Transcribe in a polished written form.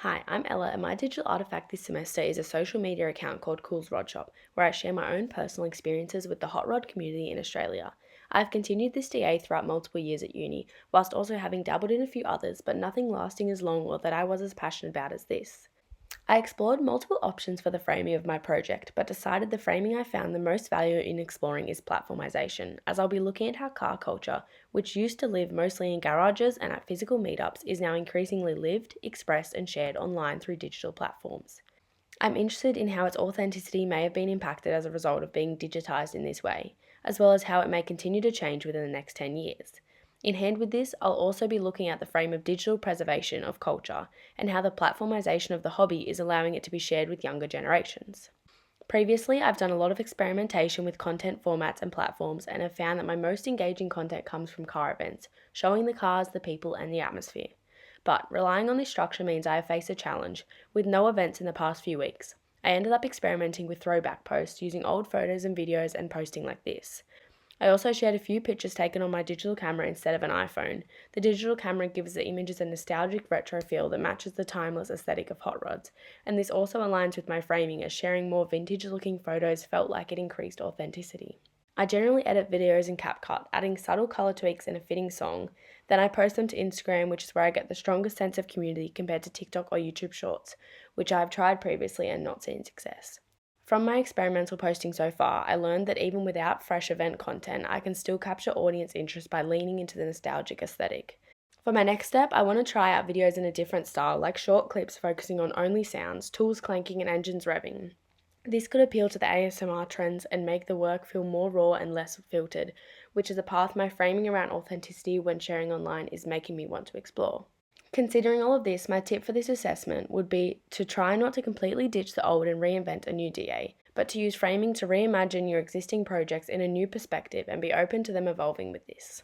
Hi, I'm Ella, and my digital artifact this semester is a social media account called Cool's Rod Shop, where I share my own personal experiences with the hot rod community in Australia. I've continued this DA throughout multiple years at uni, whilst also having dabbled in a few others, but nothing lasting as long or that I was as passionate about as this. I explored multiple options for the framing of my project, but decided the framing I found the most value in exploring is platformization, as I'll be looking at how car culture, which used to live mostly in garages and at physical meetups, is now increasingly lived, expressed, and shared online through digital platforms. I'm interested in how its authenticity may have been impacted as a result of being digitised in this way, as well as how it may continue to change within the next 10 years. In hand with this, I'll also be looking at the frame of digital preservation of culture and how the platformisation of the hobby is allowing it to be shared with younger generations. Previously, I've done a lot of experimentation with content formats and platforms and have found that my most engaging content comes from car events, showing the cars, the people, and the atmosphere. But relying on this structure means I have faced a challenge, with no events in the past few weeks. I ended up experimenting with throwback posts using old photos and videos and posting like this. I also shared a few pictures taken on my digital camera instead of an iPhone. The digital camera gives the images a nostalgic retro feel that matches the timeless aesthetic of hot rods, and this also aligns with my framing as sharing more vintage looking photos felt like it increased authenticity. I generally edit videos in CapCut, adding subtle colour tweaks and a fitting song. Then I post them to Instagram, which is where I get the strongest sense of community compared to TikTok or YouTube Shorts, which I have tried previously and not seen success. From my experimental posting so far, I learned that even without fresh event content, I can still capture audience interest by leaning into the nostalgic aesthetic. For my next step, I want to try out videos in a different style, like short clips focusing on only sounds, tools clanking, and engines revving. This could appeal to the ASMR trends and make the work feel more raw and less filtered, which is a path my framing around authenticity when sharing online is making me want to explore. Considering all of this, my tip for this assessment would be to try not to completely ditch the old and reinvent a new DA, but to use framing to reimagine your existing projects in a new perspective and be open to them evolving with this.